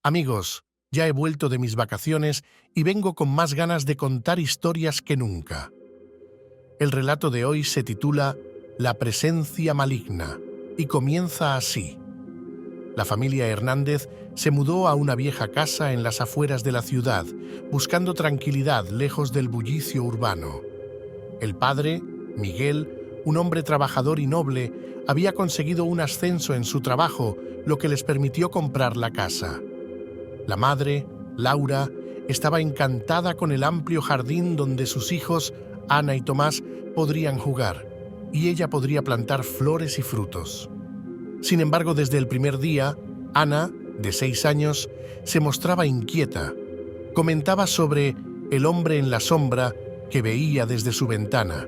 Amigos, ya he vuelto de mis vacaciones y vengo con más ganas de contar historias que nunca. El relato de hoy se titula La presencia maligna y comienza así. La familia Hernández se mudó a una vieja casa en las afueras de la ciudad, buscando tranquilidad lejos del bullicio urbano. El padre, Miguel, un hombre trabajador y noble, había conseguido un ascenso en su trabajo, lo que les permitió comprar la casa. La madre, Laura, estaba encantada con el amplio jardín donde sus hijos, Ana y Tomás, podrían jugar, y ella podría plantar flores y frutos. Sin embargo, desde el primer día, Ana, de 6 años, se mostraba inquieta. Comentaba sobre el hombre en la sombra que veía desde su ventana.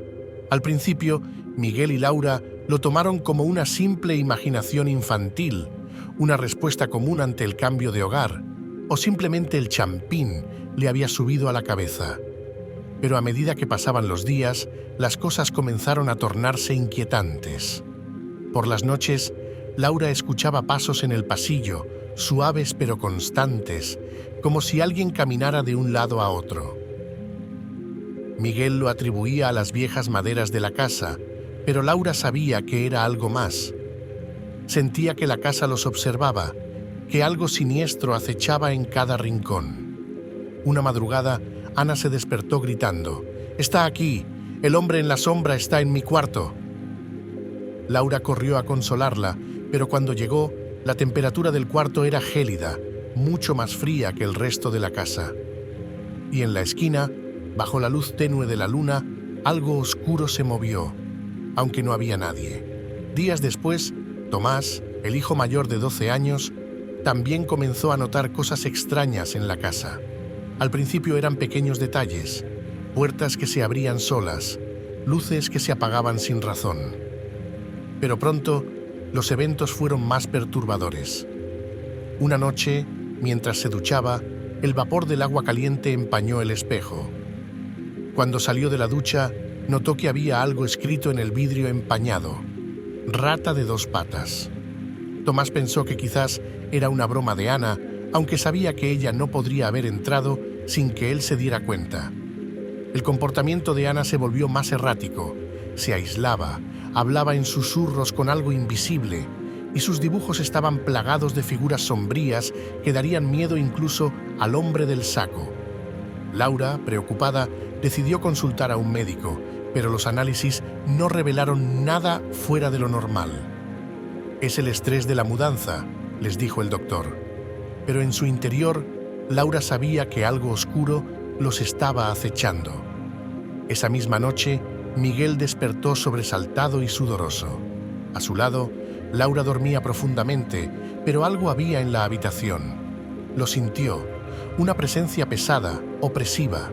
Al principio, Miguel y Laura lo tomaron como una simple imaginación infantil, una respuesta común ante el cambio de hogar, o simplemente el champín le había subido a la cabeza. Pero a medida que pasaban los días, las cosas comenzaron a tornarse inquietantes. Por las noches, Laura escuchaba pasos en el pasillo, suaves pero constantes, como si alguien caminara de un lado a otro. Miguel lo atribuía a las viejas maderas de la casa, pero Laura sabía que era algo más. Sentía que la casa los observaba, que algo siniestro acechaba en cada rincón. Una madrugada, Ana se despertó gritando: «¡Está aquí! ¡El hombre en la sombra está en mi cuarto!». Laura corrió a consolarla, pero cuando llegó, la temperatura del cuarto era gélida, mucho más fría que el resto de la casa. Y en la esquina, bajo la luz tenue de la luna, algo oscuro se movió, aunque no había nadie. Días después, Tomás, el hijo mayor de 12 años, también comenzó a notar cosas extrañas en la casa. Al principio eran pequeños detalles, puertas que se abrían solas, luces que se apagaban sin razón. Pero pronto, los eventos fueron más perturbadores. Una noche, mientras se duchaba, el vapor del agua caliente empañó el espejo. Cuando salió de la ducha, notó que había algo escrito en el vidrio empañado: «Rata de 2 patas». Tomás pensó que quizás era una broma de Ana, aunque sabía que ella no podría haber entrado sin que él se diera cuenta. El comportamiento de Ana se volvió más errático, se aislaba, hablaba en susurros con algo invisible, y sus dibujos estaban plagados de figuras sombrías que darían miedo incluso al hombre del saco. Laura, preocupada, decidió consultar a un médico, pero los análisis no revelaron nada fuera de lo normal. «Es el estrés de la mudanza», les dijo el doctor. Pero en su interior, Laura sabía que algo oscuro los estaba acechando. Esa misma noche, Miguel despertó sobresaltado y sudoroso. A su lado, Laura dormía profundamente, pero algo había en la habitación. Lo sintió, una presencia pesada, opresiva.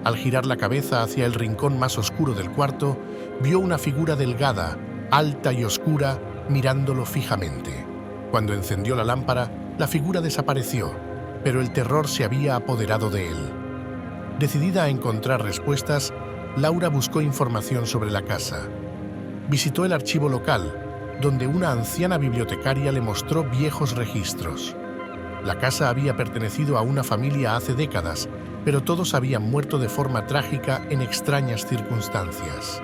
Al girar la cabeza hacia el rincón más oscuro del cuarto, vio una figura delgada, alta y oscura, mirándolo fijamente. Cuando encendió la lámpara, la figura desapareció, pero el terror se había apoderado de él. Decidida a encontrar respuestas, Laura buscó información sobre la casa. Visitó el archivo local, donde una anciana bibliotecaria le mostró viejos registros. La casa había pertenecido a una familia hace décadas, pero todos habían muerto de forma trágica en extrañas circunstancias.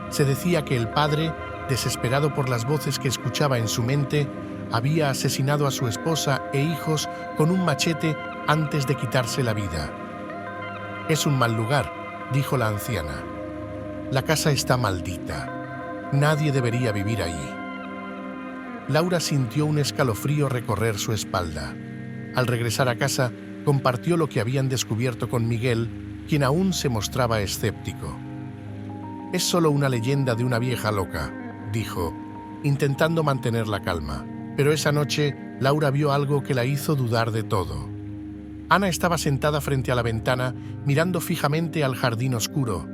Se decía que el padre, desesperado por las voces que escuchaba en su mente, había asesinado a su esposa e hijos con un machete antes de quitarse la vida. «Es un mal lugar», dijo la anciana. «La casa está maldita. Nadie debería vivir ahí». Laura sintió un escalofrío recorrer su espalda. Al regresar a casa, compartió lo que habían descubierto con Miguel, quien aún se mostraba escéptico. «Es solo una leyenda de una vieja loca», dijo, intentando mantener la calma. Pero esa noche, Laura vio algo que la hizo dudar de todo. Ana estaba sentada frente a la ventana, mirando fijamente al jardín oscuro.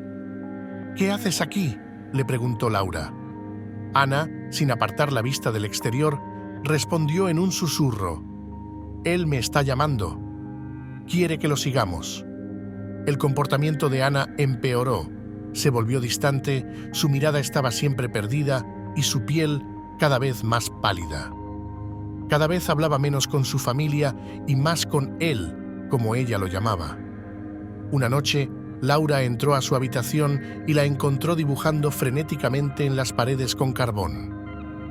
«¿Qué haces aquí?», le preguntó Laura. Ana, sin apartar la vista del exterior, respondió en un susurro: «Él me está llamando. Quiere que lo sigamos». El comportamiento de Ana empeoró. Se volvió distante, su mirada estaba siempre perdida y su piel cada vez más pálida. Cada vez hablaba menos con su familia y más con él, como ella lo llamaba. Una noche, Laura entró a su habitación y la encontró dibujando frenéticamente en las paredes con carbón.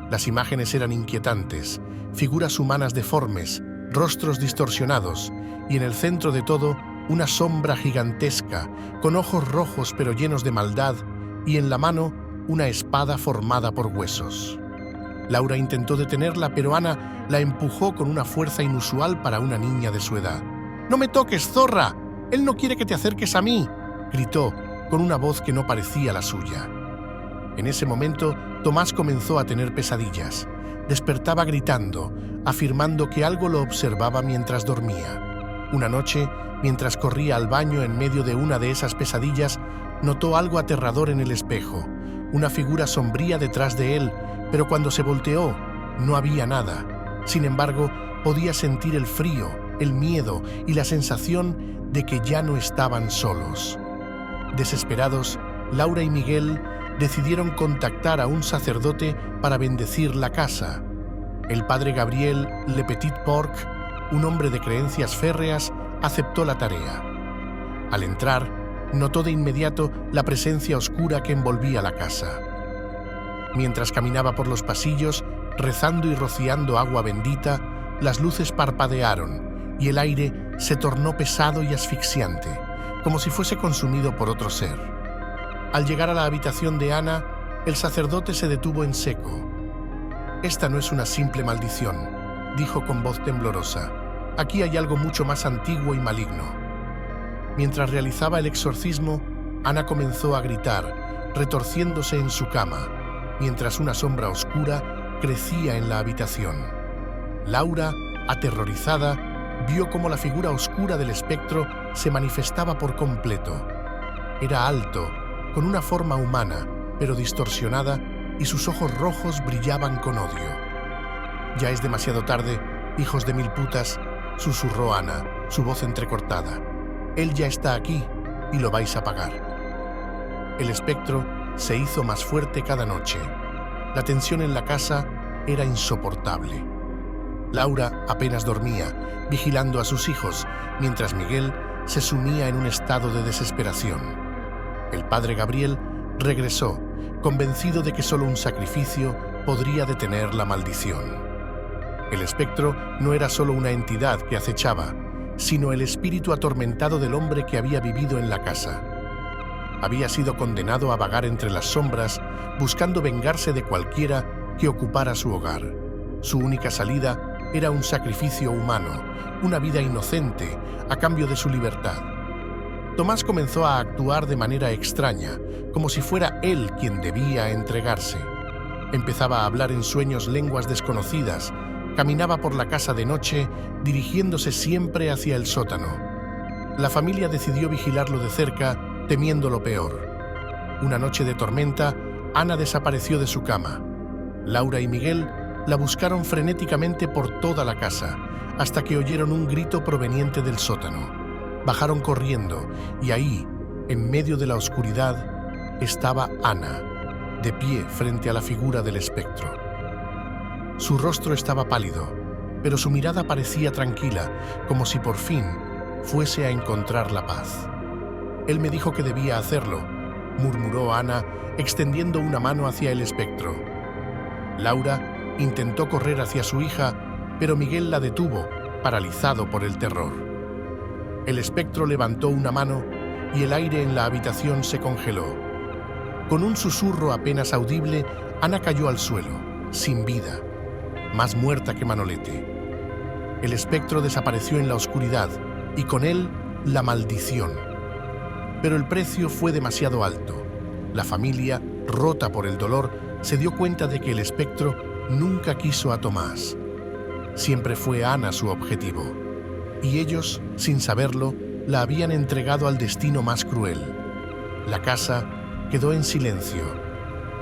Las imágenes eran inquietantes, figuras humanas deformes, rostros distorsionados, y en el centro de todo, una sombra gigantesca, con ojos rojos pero llenos de maldad, y en la mano, una espada formada por huesos. Laura intentó detenerla, pero Ana la empujó con una fuerza inusual para una niña de su edad. «¡No me toques, zorra! Él no quiere que te acerques a mí», gritó, con una voz que no parecía la suya. En ese momento, Tomás comenzó a tener pesadillas. Despertaba gritando, afirmando que algo lo observaba mientras dormía. Una noche, mientras corría al baño en medio de una de esas pesadillas, notó algo aterrador en el espejo, una figura sombría detrás de él, pero cuando se volteó, no había nada. Sin embargo, podía sentir el frío, el miedo y la sensación de que ya no estaban solos. Desesperados, Laura y Miguel decidieron contactar a un sacerdote para bendecir la casa. El padre Gabriel Le Petit Porc, un hombre de creencias férreas, aceptó la tarea. Al entrar, notó de inmediato la presencia oscura que envolvía la casa. Mientras caminaba por los pasillos, rezando y rociando agua bendita, las luces parpadearon y el aire se tornó pesado y asfixiante, como si fuese consumido por otro ser. Al llegar a la habitación de Ana, el sacerdote se detuvo en seco. «Esta no es una simple maldición», dijo con voz temblorosa. «Aquí hay algo mucho más antiguo y maligno». Mientras realizaba el exorcismo, Ana comenzó a gritar, retorciéndose en su cama, mientras una sombra oscura crecía en la habitación. Laura, aterrorizada, vio cómo la figura oscura del espectro se manifestaba por completo. Era alto, con una forma humana, pero distorsionada, y sus ojos rojos brillaban con odio. «Ya es demasiado tarde, hijos de mil putas», susurró Ana, su voz entrecortada. «Él ya está aquí y lo vais a pagar». El espectro se hizo más fuerte cada noche. La tensión en la casa era insoportable. Laura apenas dormía, vigilando a sus hijos, mientras Miguel se sumía en un estado de desesperación. El padre Gabriel regresó, convencido de que solo un sacrificio podría detener la maldición. El espectro no era solo una entidad que acechaba, sino el espíritu atormentado del hombre que había vivido en la casa. Había sido condenado a vagar entre las sombras, buscando vengarse de cualquiera que ocupara su hogar. Su única salida era un sacrificio humano, una vida inocente, a cambio de su libertad. Tomás comenzó a actuar de manera extraña, como si fuera él quien debía entregarse. Empezaba a hablar en sueños lenguas desconocidas, caminaba por la casa de noche, dirigiéndose siempre hacia el sótano. La familia decidió vigilarlo de cerca, temiendo lo peor. Una noche de tormenta, Ana desapareció de su cama. Laura y Miguel la buscaron frenéticamente por toda la casa, hasta que oyeron un grito proveniente del sótano. Bajaron corriendo, y ahí, en medio de la oscuridad, estaba Ana, de pie frente a la figura del espectro. Su rostro estaba pálido, pero su mirada parecía tranquila, como si por fin fuese a encontrar la paz. «Él me dijo que debía hacerlo», murmuró Ana, extendiendo una mano hacia el espectro. Laura intentó correr hacia su hija, pero Miguel la detuvo, paralizado por el terror. El espectro levantó una mano y el aire en la habitación se congeló. Con un susurro apenas audible, Ana cayó al suelo, sin vida, más muerta que Manolete. El espectro desapareció en la oscuridad y con él la maldición. Pero el precio fue demasiado alto. La familia, rota por el dolor, se dio cuenta de que el espectro nunca quiso a Tomás. Siempre fue Ana su objetivo. Y ellos, sin saberlo, la habían entregado al destino más cruel. La casa quedó en silencio,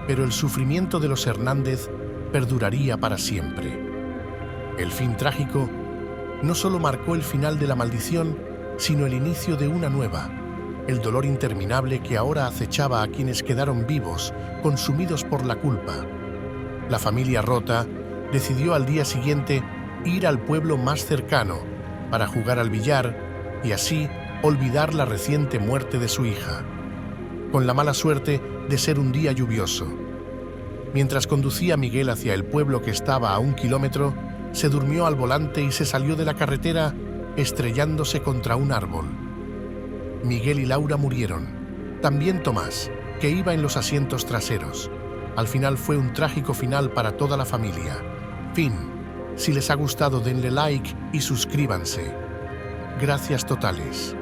pero el sufrimiento de los Hernández perduraría para siempre. El fin trágico no solo marcó el final de la maldición, sino el inicio de una nueva, el dolor interminable que ahora acechaba a quienes quedaron vivos, consumidos por la culpa. La familia rota decidió al día siguiente ir al pueblo más cercano para jugar al billar y así olvidar la reciente muerte de su hija, con la mala suerte de ser un día lluvioso. Mientras conducía Miguel hacia el pueblo que estaba a 1 kilómetro, se durmió al volante y se salió de la carretera estrellándose contra un árbol. Miguel y Laura murieron. También Tomás, que iba en los asientos traseros. Al final fue un trágico final para toda la familia. Fin. Si les ha gustado, denle like y suscríbanse. Gracias totales.